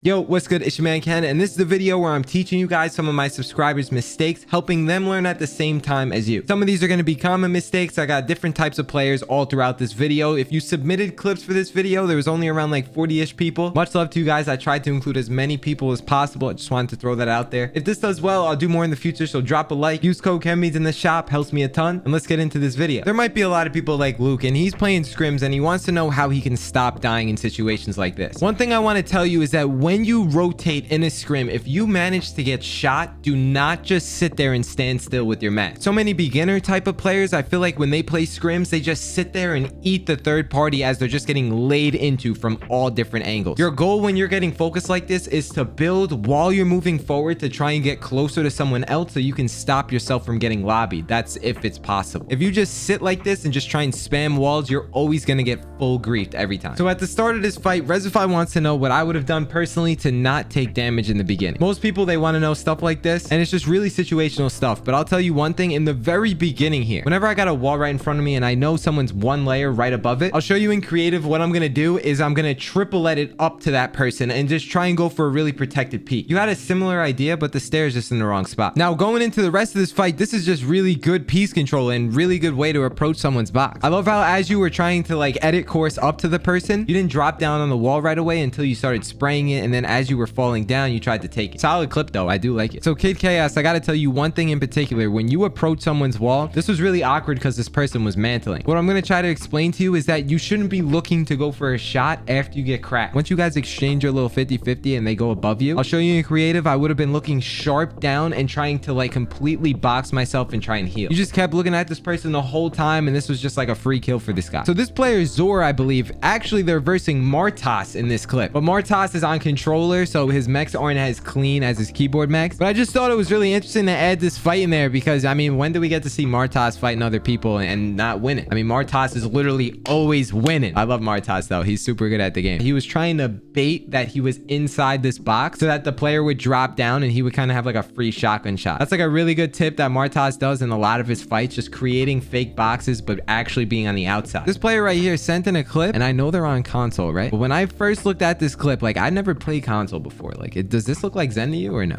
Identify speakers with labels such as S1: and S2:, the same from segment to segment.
S1: Yo, what's good? It's your man Ken, and this is the video where I'm teaching you guys some of my subscribers' mistakes, helping them learn at the same time as you. Some of these are going to be common mistakes. I got different types of players all throughout this video. If you submitted clips for this video, there was only around like 40-ish people. Much love to you guys. I tried to include as many people as possible. I just wanted to throw that out there. If this does well, I'll do more in the future, so drop a like. Use code KenBeans in the shop. Helps me a ton. And let's get into this video. There might be a lot of people like Luke, and he's playing scrims, and he wants to know how he can stop dying in situations like this. One thing I want to tell you is that when you rotate in a scrim, if you manage to get shot, do not just sit there and stand still with your match. So many beginner type of players, I feel like when they play scrims, they just sit there and eat the third party as they're just getting laid into from all different angles. Your goal when you're getting focused like this is to build while you're moving forward to try and get closer to someone else so you can stop yourself from getting lobbied. That's if it's possible. If you just sit like this and just try and spam walls, you're always going to get full griefed every time. So at the start of this fight, Resify wants to know what I would have done personally to not take damage in the beginning. Most people, they want to know stuff like this, and it's just really situational stuff. But I'll tell you one thing, in the very beginning here, whenever I got a wall right in front of me and I know someone's one layer right above it, I'll show you in creative. What I'm gonna do is I'm gonna triple it up to that person and just try and go for a really protected peek. You had a similar idea, but the stair's just in the wrong spot. Now going into the rest of this fight, this is just really good piece control and really good way to approach someone's box. I love how as you were trying to like edit course up to the person, you didn't drop down on the wall right away until you started spraying it, and then as you were falling down, you tried to take it. Solid clip though. I do like it. So Kid Chaos, I gotta tell you one thing in particular. When you approach someone's wall, this was really awkward because this person was mantling. What I'm gonna try to explain to you is that you shouldn't be looking to go for a shot after you get cracked. Once you guys exchange your little 50-50 and they go above you, I'll show you in creative. I would have been looking sharp down and trying to like completely box myself and try and heal. You just kept looking at this person the whole time, and this was just like a free kill for this guy. So this player Zor, I believe, actually they're versing Martas in this clip, but Martas is on controller, so his mechs aren't as clean as his keyboard mechs. But I just thought it was really interesting to add this fight in there because, I mean, when do we get to see Martas fighting other people and not winning? I mean, Martas is literally always winning. I love Martas though. He's super good at the game. He was trying to bait that he was inside this box so that the player would drop down and he would kind of have like a free shotgun shot. That's like a really good tip that Martas does in a lot of his fights, just creating fake boxes but actually being on the outside. This player right here sent in a clip, and I know they're on console, right? But when I first looked at this clip, like I never played console before. Like, does this look like Zen to you or no?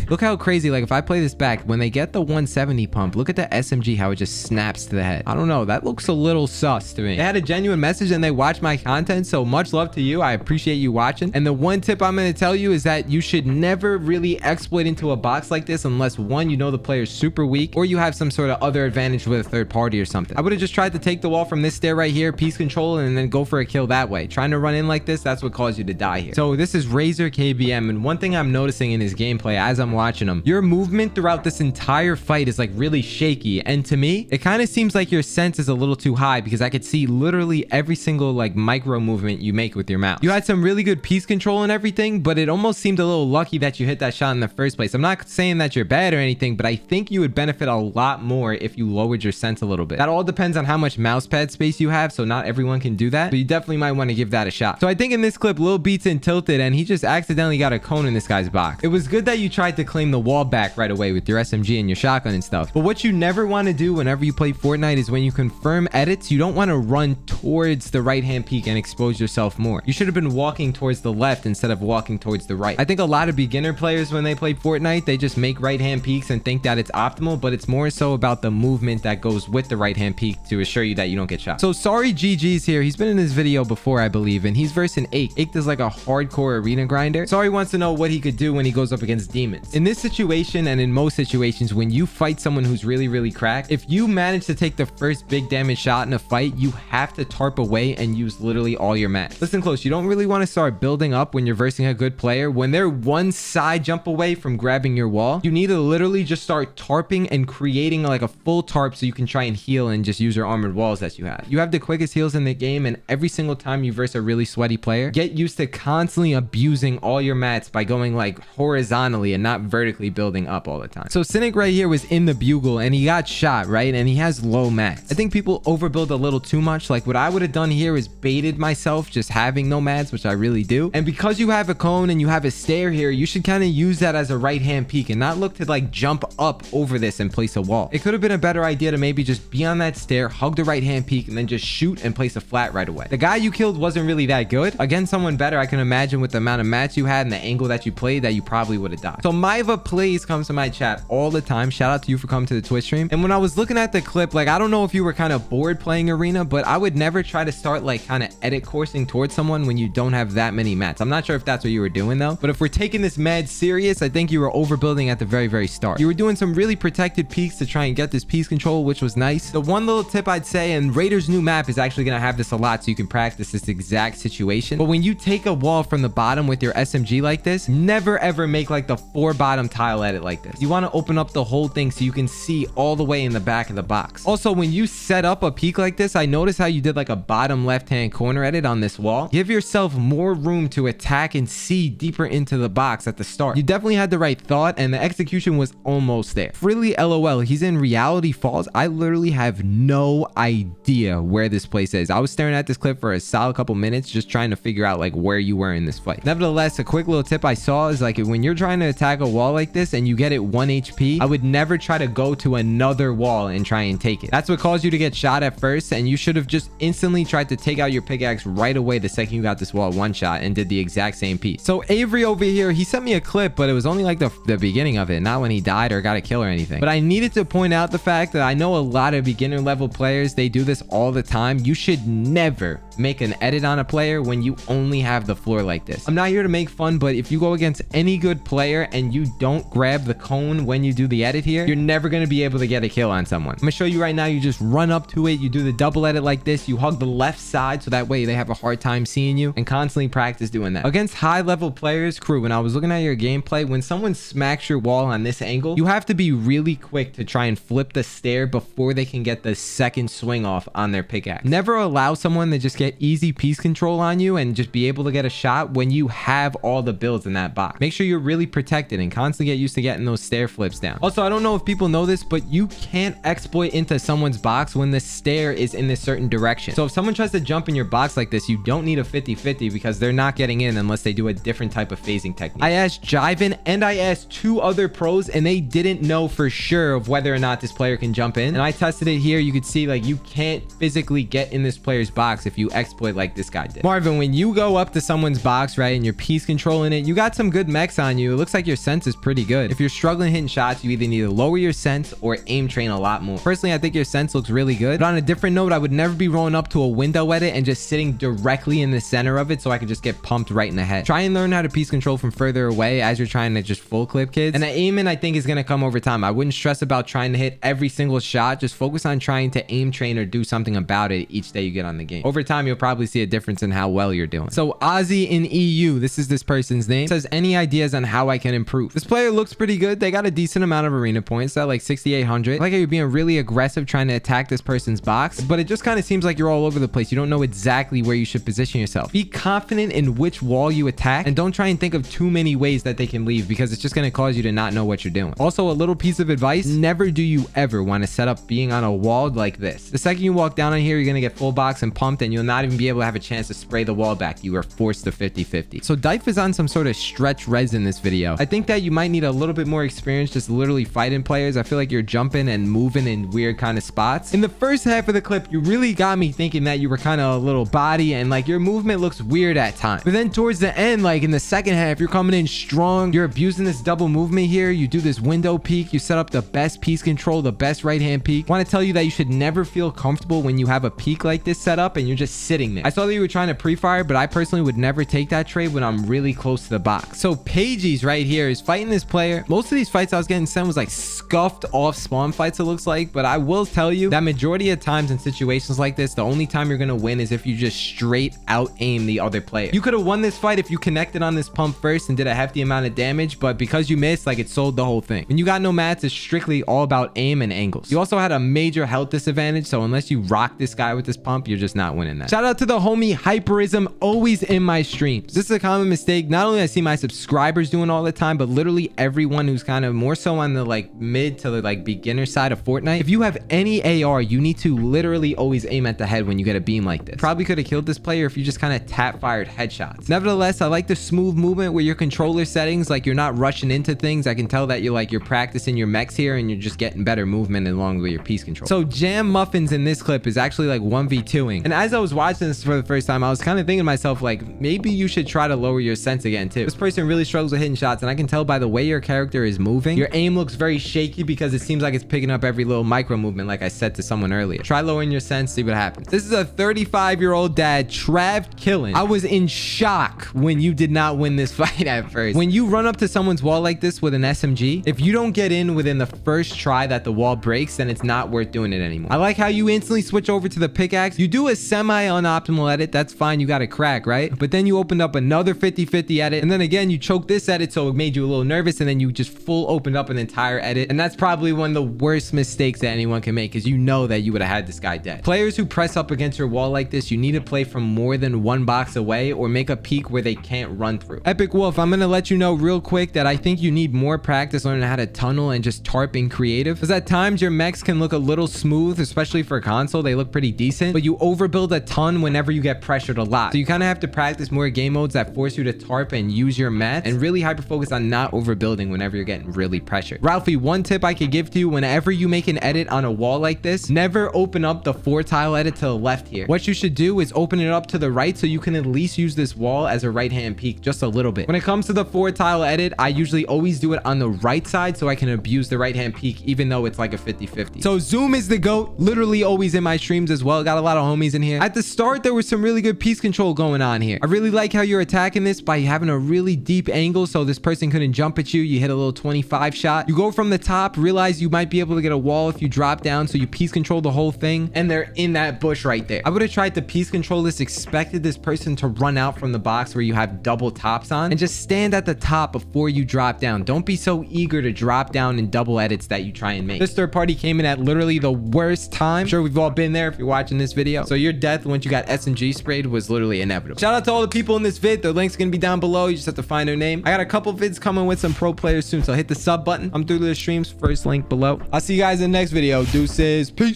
S1: Look how crazy, like if I play this back, when they get the 170 pump, look at the SMG, how it just snaps to the head. I don't know, that looks a little sus to me. They had a genuine message and they watched my content, so much love to you. I appreciate you watching. And the one tip I'm going to tell you is that you should never really exploit into a box like this unless one, you know the player's super weak, or you have some sort of other advantage with a third party or something. I would have just tried to take the wall from this stair right here, piece control, and then go for a kill that way. Trying to run in like this, that's what caused you to die here. So this is Razor KBM, and one thing I'm noticing in his gameplay as I'm watching him, your movement throughout this entire fight is like really shaky, and to me it kind of seems like your sense is a little too high because I could see literally every single like micro movement you make with your mouse. You had some really good piece control and everything, but it almost seemed a little lucky that you hit that shot in the first place. I'm not saying that you're bad or anything, but I think you would benefit a lot more if you lowered your sense a little bit. That all depends on how much mouse pad space you have, so not everyone can do that, but you definitely might want to give that a shot. So I think in this clip Lil Beats in tilted and he just accidentally got a cone in this guy's box. It was good that you tried to claim the wall back right away with your SMG and your shotgun and stuff, but what you never want to do whenever you play Fortnite is when you confirm edits, you don't want to run towards the right hand peak and expose yourself more. You should have been walking towards the left instead of walking towards the right. I think a lot of beginner players, when they play Fortnite, they just make right hand peaks and think that it's optimal, but it's more so about the movement that goes with the right hand peak to assure you that you don't get shot. So sorry GG's here. He's been in this video before, I believe, and he's versing Ake. Ake is like a hardcore arena grinder. Sorry wants to know what he could do when he goes up against demons. In this situation and in most situations, when you fight someone who's really cracked, if you manage to take the first big damage shot in a fight, you have to tarp away and use literally all your mats. Listen close, you don't really want to start building up when you're versing a good player. When they're one side jump away from grabbing your wall, you need to literally just start tarping and creating like a full tarp so you can try and heal and just use your armored walls that you have. You have the quickest heals in the game, and every single time you verse a really sweaty player, get used to constantly abusing all your mats by going like horizontally and not vertically building up all the time. So Cynic right here was in the bugle and he got shot, right? And he has low mats. I think people overbuild a little too much. Like what I would have done here is baited myself just having no mats, which I really do. And because you have a cone and you have a stair here, you should kind of use that as a right hand peek and not look to like jump up over this and place a wall. It could have been a better idea to maybe just be on that stair, hug the right hand peek, and then just shoot and place a flat right away. The guy you killed wasn't really that good. Against someone better, I can imagine with the amount amount of mats you had and the angle that you played that you probably would have died. So Maiva Plays comes to my chat all the time. Shout out to you for coming to the Twitch stream. And when I was looking at the clip, like, I don't know if you were kind of bored playing arena, but I would never try to start like kind of edit coursing towards someone when you don't have that many mats. I'm not sure if that's what you were doing though, but if we're taking this mad serious, I think you were overbuilding at the very start. You were doing some really protected peaks to try and get this piece control, which was nice. The one little tip I'd say, and Raiders new map is actually going to have this a lot so you can practice this exact situation, but when you take a wall from the bottom with your SMG like this, never ever make like the 4 bottom tile edit like this. You want to open up the whole thing so you can see all the way in the back of the box. Also, when you set up a peak like this, I noticed how you did like a bottom left hand corner edit on this wall. Give yourself more room to attack and see deeper into the box at the start. You definitely had the right thought and the execution was almost there. Freely LOL, he's in Reality Falls. I literally have no idea where this place is. I was staring at this clip for a solid couple minutes just trying to figure out like where you were in this fight. Nevertheless, a quick little tip I saw is like when you're trying to attack a wall like this and you get it 1 HP, I would never try to go to another wall and try and take it. That's what caused you to get shot at first, and you should have just instantly tried to take out your pickaxe right away the second you got this wall one shot and did the exact same piece. So Avery over here, he sent me a clip, but it was only like the beginning of it, not when he died or got a kill or anything. But I needed to point out the fact that I know a lot of beginner level players, they do this all the time. You should never make an edit on a player when you only have the floor like this. I'm not here to make fun, but if you go against any good player and you don't grab the cone when you do the edit here, you're never going to be able to get a kill on someone. I'm going to show you right now. You just run up to it, you do the double edit like this, you hug the left side so that way they have a hard time seeing you, and constantly practice doing that. Against high level players, crew, when I was looking at your gameplay, when someone smacks your wall on this angle, you have to be really quick to try and flip the stair before they can get the second swing off on their pickaxe. Never allow someone to just get easy piece control on you and just be able to get a shot when you have all the builds in that box. Make sure you're really protected and constantly get used to getting those stair flips down. Also, I don't know if people know this, but you can't exploit into someone's box when the stair is in this certain direction. So if someone tries to jump in your box like this, you don't need a 50-50 because they're not getting in unless they do a different type of phasing technique. I asked Jiven and I asked 2 other pros and they didn't know for sure of whether or not this player can jump in. And I tested it here. You could see like you can't physically get in this player's box if you exploit like this guy did. Marvin, when you go up to someone's box, right, and you're piece controlling it, you got some good mechs on you. It looks like your sense is pretty good. If you're struggling hitting shots, you either need to lower your sense or aim train a lot more. Personally, I think your sense looks really good. But on a different note, I would never be rolling up to a window edit and just sitting directly in the center of it so I could just get pumped right in the head. Try and learn how to piece control from further away as you're trying to just full clip, kids. And the aiming, I think, is going to come over time. I wouldn't stress about trying to hit every single shot. Just focus on trying to aim train or do something about it each day you get on the game. Over time, you'll probably see a difference in how well you're doing. So Ozzy in EU, this is this person's name, says, any ideas on how I can improve? This player looks pretty good. They got a decent amount of arena points at like 6,800. I like how you're being really aggressive trying to attack this person's box, but it just kind of seems like you're all over the place. You don't know exactly where you should position yourself. Be confident in which wall you attack and don't try and think of too many ways that they can leave because it's just going to cause you to not know what you're doing. Also, a little piece of advice, never do you ever want to set up being on a wall like this. The second you walk down on here, you're going to get full box and pumped and you'll not even be able to have a chance to spray the wall back. You are forced to 50-50. So Dife is on some sort of stretch res in this video. I think that you might need a little bit more experience just literally fighting players. I feel like you're jumping and moving in weird kind of spots. In the first half of the clip, you really got me thinking that you were kind of a little body and like your movement looks weird at times. But then towards the end, like in the second half, you're coming in strong. You're abusing this double movement here. You do this window peek. You set up the best piece control, the best right hand peek. I want to tell you that you should never feel comfortable when you have a peek like this set up and you're just sitting there. I saw that you were trying to pre-fire, but I personally would never take that trade when I'm really close to the box. So Pagey's right here is fighting this player. Most of these fights I was getting sent was like scuffed off spawn fights, it looks like, but I will tell you that majority of times in situations like this, the only time you're gonna win is if you just straight out aim the other player. You could have won this fight if you connected on this pump first and did a hefty amount of damage, but because you missed, like it sold the whole thing. When you got no mats, it's strictly all about aim and angles. You also had a major health disadvantage, so unless you rock this guy with this pump, you're just not winning that. Shout out to the homie Hyperism, always in my streams. This is a common mistake not only I see my subscribers doing all the time, but literally everyone who's kind of more so on the like mid to the like beginner side of Fortnite. If you have any AR, you need to literally always aim at the head when you get a beam like this. Probably could have killed this player if you just kind of tap fired headshots. Nevertheless, I like the smooth movement where your controller settings, like you're not rushing into things. I can tell that you're practicing your mechs here and you're just getting better movement along with your piece control. So Jam Muffins in this clip is actually like 1v2ing. And as I was watching this for the first time, I was kind of thinking to myself, like, maybe you should try try to lower your sense again too. This person really struggles with hitting shots, and I can tell by the way your character is moving. Your aim looks very shaky because it seems like it's picking up every little micro movement, like I said to someone earlier. Try lowering your sense, see what happens. This is a 35-year-old dad, Trav Killen. I was in shock when you did not win this fight at first. When you run up to someone's wall like this with an SMG, if you don't get in within the first try that the wall breaks, then it's not worth doing it anymore. I like how you instantly switch over to the pickaxe. You do a semi-unoptimal edit. That's fine. You got a crack, right? But then you opened up another 50-50 edit. And then again, you choked this edit, so it made you a little nervous. And then you just full opened up an entire edit. And that's probably one of the worst mistakes that anyone can make, because you know that you would have had this guy dead. Players who press up against your wall like this, you need to play from more than one box away or make a peak where they can't run through. Epic Wolf, I'm going to let you know real quick that I think you need more practice learning how to tunnel and just tarp in creative, because at times your mechs can look a little smooth, especially for a console. They look pretty decent, but you overbuild a ton whenever you get pressured a lot. So you kind of have to practice more game modes that force you to tarp and use your mats, and really hyper focus on not overbuilding whenever you're getting really pressured. Ralphie, one tip I could give to you: whenever you make an edit on a wall like this, never open up the 4-tile edit to the left here. What you should do is open it up to the right so you can at least use this wall as a right-hand peak just a little bit. When it comes to the 4-tile edit, I usually always do it on the right side so I can abuse the right-hand peak, even though it's like a 50-50. So Zoom is the GOAT, literally always in my streams as well. Got a lot of homies in here. At the start, there was some really good piece control going on here. I really like how you're attacking this by having a really deep angle so this person couldn't jump at you. You hit a little 25 shot. You go from the top, realize you might be able to get a wall if you drop down, so you piece control the whole thing, and they're in that bush right there. I would have tried to piece control this, expected this person to run out from the box where you have double tops on, and just stand at the top before you drop down. Don't be so eager to drop down in double edits that you try and make. This third party came in at literally the worst time. I'm sure we've all been there if you're watching this video. So your death once you got SMG sprayed was literally inevitable. Shout out to all the people in this vid. Their link's gonna be down below. You just have to find their name. I got a couple vids coming with some pro players soon, so hit the sub button. I'm through the streams. First link below. I'll see you guys in the next video. Deuces. Peace.